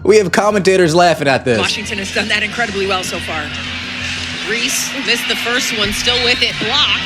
We have commentators laughing at this. Washington has done that incredibly well so far. Reese missed the first one, still with it, blocked.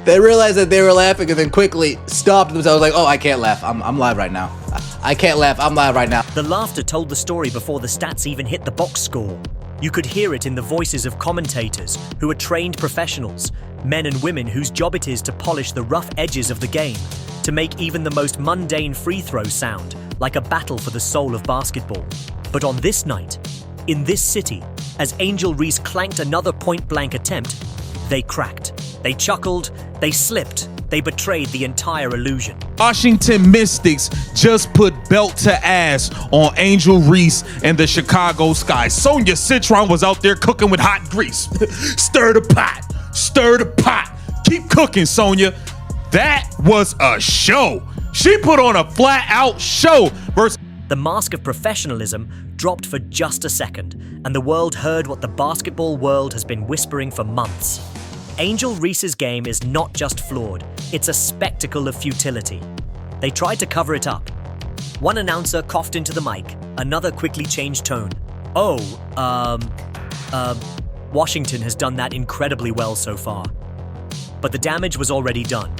They realized that they were laughing and then quickly stopped themselves like, oh, I can't laugh. I'm live right now. I can't laugh. I'm live right now. The laughter told the story before the stats even hit the box score. You could hear it in the voices of commentators who are trained professionals, men and women whose job it is to polish the rough edges of the game, to make even the most mundane free throw sound like a battle for the soul of basketball. But on this night, in this city, as Angel Reese clanked another point-blank attempt, they cracked. They chuckled, they slipped, they betrayed the entire illusion. Washington Mystics just put belt to ass on Angel Reese and the Chicago Sky. Sonia Citron was out there cooking with hot grease. Stir the pot, stir the pot. Keep cooking, Sonia. That was a show. She put on a flat-out show versus... The mask of professionalism dropped for just a second, and the world heard what the basketball world has been whispering for months. Angel Reese's game is not just flawed, it's a spectacle of futility. They tried to cover it up. One announcer coughed into the mic, another quickly changed tone. Washington has done that incredibly well so far. But the damage was already done.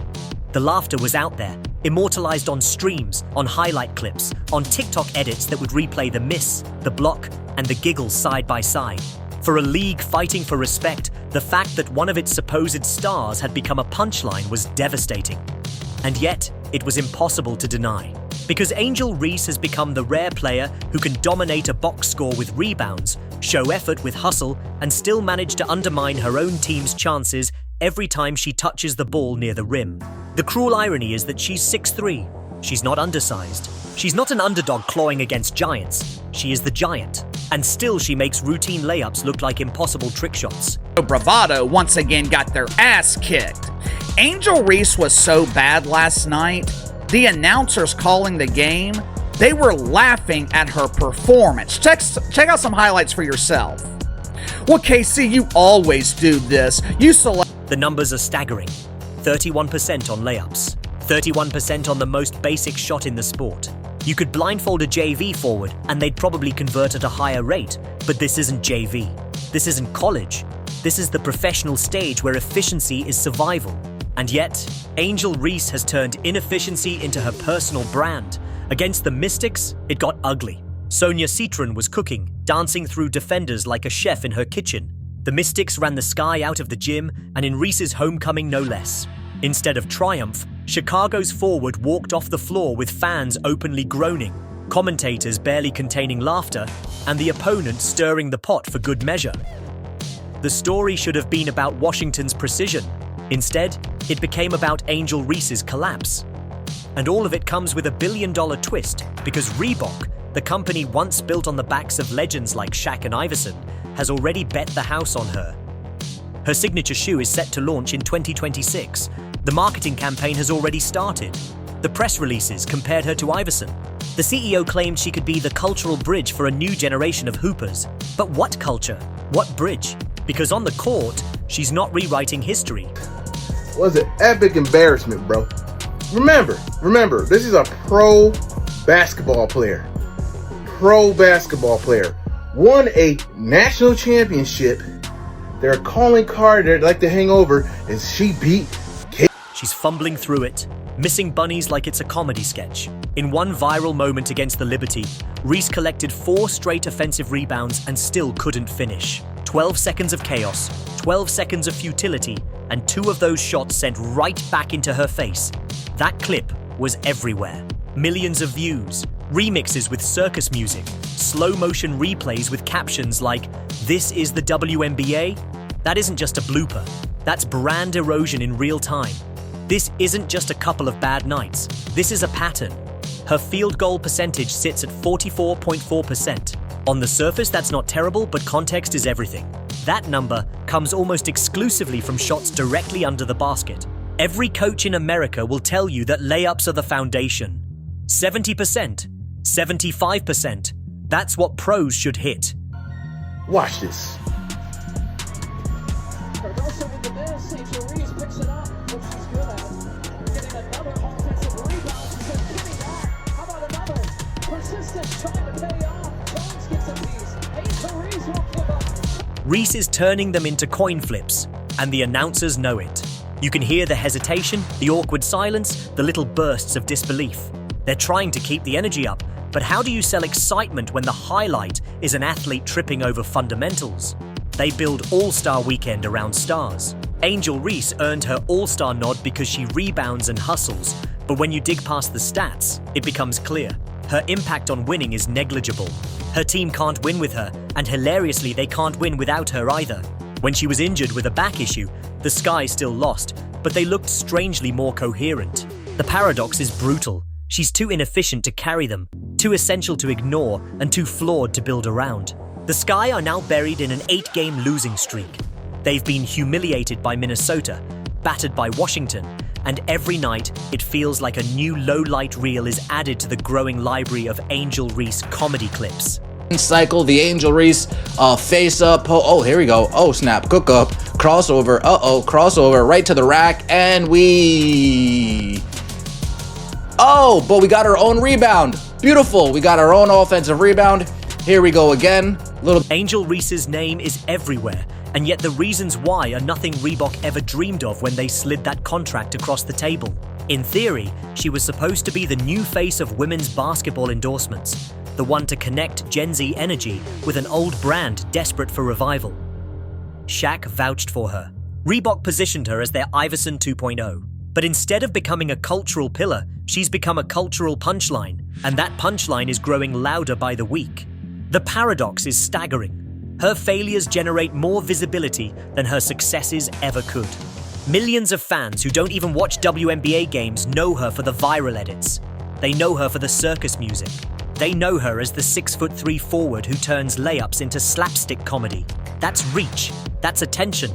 The laughter was out there, immortalized on streams, on highlight clips, on TikTok edits that would replay the miss, the block, and the giggles side by side. For a league fighting for respect, the fact that one of its supposed stars had become a punchline was devastating. And yet, it was impossible to deny. Because Angel Reese has become the rare player who can dominate a box score with rebounds, show effort with hustle, and still manage to undermine her own team's chances every time she touches the ball near the rim. The cruel irony is that she's 6'3". She's not undersized. She's not an underdog clawing against giants. She is the giant. And still she makes routine layups look like impossible trick shots. Bravado once again got their ass kicked. Angel Reese was so bad last night, the announcers calling the game, they were laughing at her performance. Check out some highlights for yourself. Well, KC, you always do this. You select... The numbers are staggering. 31% on layups. 31% on the most basic shot in the sport. You could blindfold a JV forward and they'd probably convert at a higher rate, but this isn't JV. This isn't college. This is the professional stage where efficiency is survival. And yet, Angel Reese has turned inefficiency into her personal brand. Against the Mystics, it got ugly. Sonia Citron was cooking, dancing through defenders like a chef in her kitchen. The Mystics ran the Sky out of the gym, and in Reese's homecoming no less. Instead of triumph, Chicago's forward walked off the floor with fans openly groaning, commentators barely containing laughter, and the opponent stirring the pot for good measure. The story should have been about Washington's precision. Instead, it became about Angel Reese's collapse. And all of it comes with $1 billion twist, because Reebok, the company once built on the backs of legends like Shaq and Iverson, has already bet the house on her. Her signature shoe is set to launch in 2026. The marketing campaign has already started. The press releases compared her to Iverson. The CEO claimed she could be the cultural bridge for a new generation of hoopers. But what culture? What bridge? Because on the court, she's not rewriting history. Was an epic embarrassment, bro. Remember, this is a pro basketball player. Won a national championship. Their calling card they'd like to hang over is she beat K. She's fumbling through it, missing bunnies like it's a comedy sketch. In one viral moment against the Liberty, Reese collected 4 straight offensive rebounds and still couldn't finish. 12 seconds of chaos, 12 seconds of futility, and 2 of those shots sent right back into her face. That clip was everywhere. Millions of views, remixes with circus music, slow-motion replays with captions like, "This is the WNBA?" That isn't just a blooper. That's brand erosion in real time. This isn't just a couple of bad nights. This is a pattern. Her field goal percentage sits at 44.4%. On the surface, that's not terrible, but context is everything. That number comes almost exclusively from shots directly under the basket. Every coach in America will tell you that layups are the foundation. 70%, 75%. That's what pros should hit. Watch this. Cardoso with the miss. Angel Reese picks it up, which she's good at. Getting another offensive rebound. She said, "Give me that. How about another?" is trying to pay off. Jones gets a piece. Angel Reese won't give up. Reese is turning them into coin flips, and the announcers know it. You can hear the hesitation, the awkward silence, the little bursts of disbelief. They're trying to keep the energy up, but how do you sell excitement when the highlight is an athlete tripping over fundamentals? They build All-Star Weekend around stars. Angel Reese earned her All-Star nod because she rebounds and hustles, but when you dig past the stats, it becomes clear. Her impact on winning is negligible. Her team can't win with her, and hilariously, they can't win without her either. When she was injured with a back issue, the Sky still lost, but they looked strangely more coherent. The paradox is brutal. She's too inefficient to carry them, too essential to ignore, and too flawed to build around. The Sky are now buried in an 8-game losing streak. They've been humiliated by Minnesota, battered by Washington, and every night it feels like a new low-light reel is added to the growing library of Angel Reese comedy clips. Cycle, the Angel Reese, face up, oh, here we go, oh snap, cook up, crossover, crossover, right to the rack, and but we got our own rebound. Beautiful, we got our own offensive rebound. Here we go again. Angel Reese's name is everywhere, and yet the reasons why are nothing Reebok ever dreamed of when they slid that contract across the table. In theory, she was supposed to be the new face of women's basketball endorsements, the one to connect Gen Z energy with an old brand desperate for revival. Shaq vouched for her. Reebok positioned her as their Iverson 2.0. But instead of becoming a cultural pillar, she's become a cultural punchline, and that punchline is growing louder by the week. The paradox is staggering. Her failures generate more visibility than her successes ever could. Millions of fans who don't even watch WNBA games know her for the viral edits. They know her for the circus music. They know her as the 6'3" forward who turns layups into slapstick comedy. That's reach, that's attention,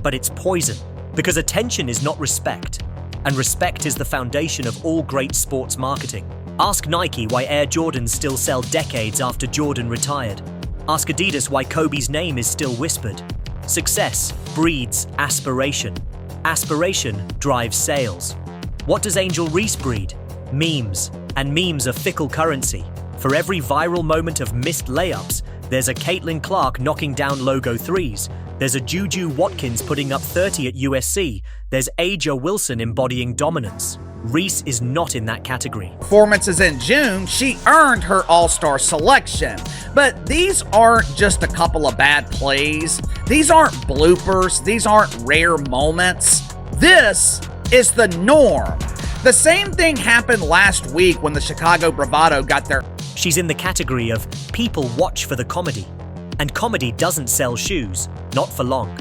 but it's poison, because attention is not respect, and respect is the foundation of all great sports marketing. Ask Nike why Air Jordans still sell decades after Jordan retired. Ask Adidas why Kobe's name is still whispered. Success breeds aspiration. Aspiration drives sales. What does Angel Reese breed? Memes, and memes are fickle currency. For every viral moment of missed layups, there's a Caitlin Clark knocking down logo threes. There's a Juju Watkins putting up 30 at USC. There's Aja Wilson embodying dominance. Reese is not in that category. Performances in June, she earned her All-Star selection. But these aren't just a couple of bad plays. These aren't bloopers. These aren't rare moments. This is the norm. The same thing happened last week when the Chicago Bravado got their... She's in the category of people watch for the comedy. And comedy doesn't sell shoes, not for long.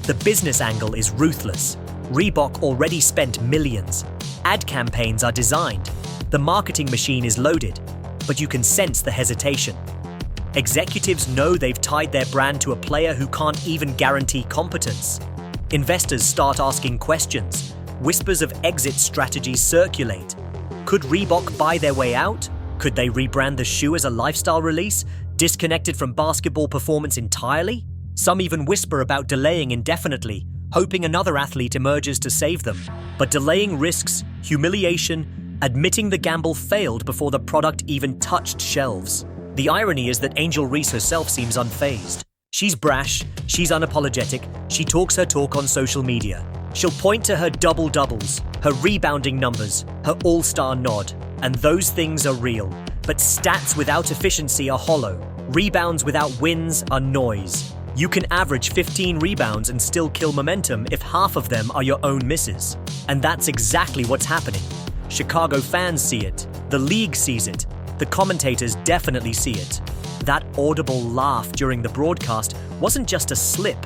The business angle is ruthless. Reebok already spent millions. Ad campaigns are designed. The marketing machine is loaded, but you can sense the hesitation. Executives know they've tied their brand to a player who can't even guarantee competence. Investors start asking questions. Whispers of exit strategies circulate. Could Reebok buy their way out? Could they rebrand the shoe as a lifestyle release, disconnected from basketball performance entirely? Some even whisper about delaying indefinitely, hoping another athlete emerges to save them. But delaying risks humiliation, admitting the gamble failed before the product even touched shelves. The irony is that Angel Reese herself seems unfazed. She's brash, she's unapologetic, she talks her talk on social media. She'll point to her double-doubles, her rebounding numbers, her all-star nod, and those things are real. But stats without efficiency are hollow. Rebounds without wins are noise. You can average 15 rebounds and still kill momentum if half of them are your own misses. And that's exactly what's happening. Chicago fans see it. The league sees it. The commentators definitely see it. That audible laugh during the broadcast wasn't just a slip.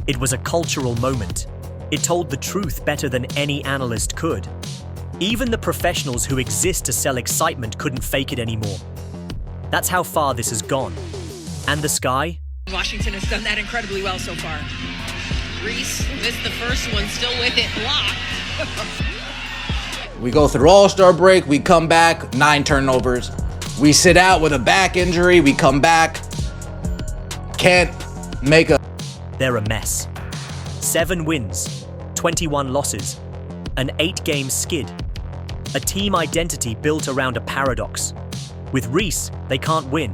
It was a cultural moment. It told the truth better than any analyst could. Even the professionals who exist to sell excitement couldn't fake it anymore. That's how far this has gone. And the Sky? Washington has done that incredibly well so far. Reese missed the first one, still with it blocked. We go through All-Star break, we come back, 9 turnovers. We sit out with a back injury, we come back, can't make a... They're a mess. 7 wins, 21 losses, an 8-game skid. A team identity built around a paradox. With Reese, they can't win.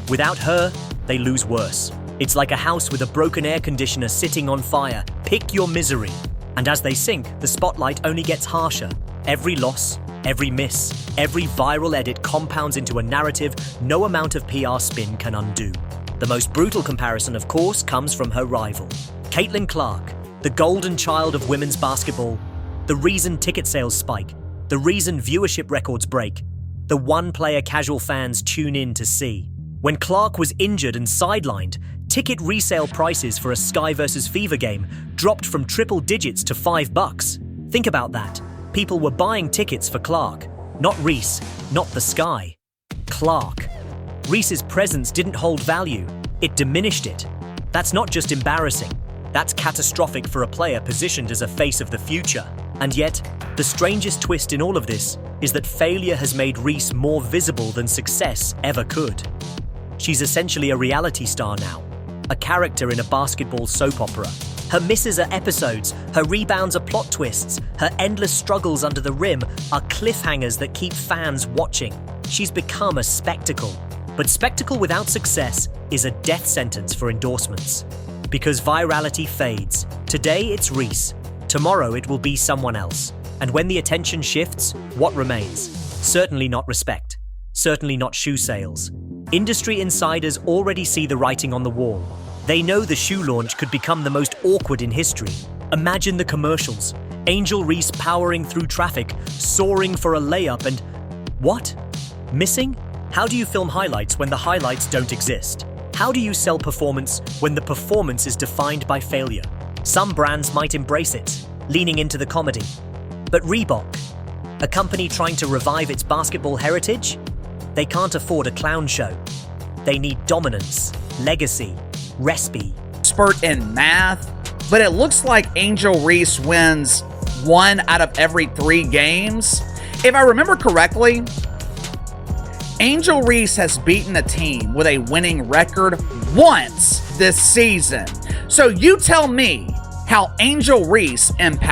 Without her, they lose worse. It's like a house with a broken air conditioner sitting on fire. Pick your misery. And as they sink, the spotlight only gets harsher. Every loss, every miss, every viral edit compounds into a narrative no amount of PR spin can undo. The most brutal comparison, of course, comes from her rival. Caitlin Clark, the golden child of women's basketball, the reason ticket sales spike, the reason viewership records break, the one player casual fans tune in to see. When Clark was injured and sidelined, ticket resale prices for a Sky vs. Fever game dropped from triple digits to $5. Think about that. People were buying tickets for Clark. Not Reese, not the Sky. Clark. Reese's presence didn't hold value. It diminished it. That's not just embarrassing. That's catastrophic for a player positioned as a face of the future. And yet, the strangest twist in all of this is that failure has made Reese more visible than success ever could. She's essentially a reality star now, a character in a basketball soap opera. Her misses are episodes, her rebounds are plot twists, her endless struggles under the rim are cliffhangers that keep fans watching. She's become a spectacle. But spectacle without success is a death sentence for endorsements. Because virality fades. Today it's Reese. Tomorrow it will be someone else. And when the attention shifts, what remains? Certainly not respect. Certainly not shoe sales. Industry insiders already see the writing on the wall. They know the shoe launch could become the most awkward in history. Imagine the commercials. Angel Reese powering through traffic, soaring for a layup and... what? Missing? How do you film highlights when the highlights don't exist? How do you sell performance when the performance is defined by failure? Some brands might embrace it, leaning into the comedy. But Reebok, a company trying to revive its basketball heritage, they can't afford a clown show. They need dominance, legacy, recipe. Expert in math, but it looks like Angel Reese wins 1 out of every 3 games. If I remember correctly, Angel Reese has beaten a team with a winning record once this season. So you tell me how Angel Reese impacts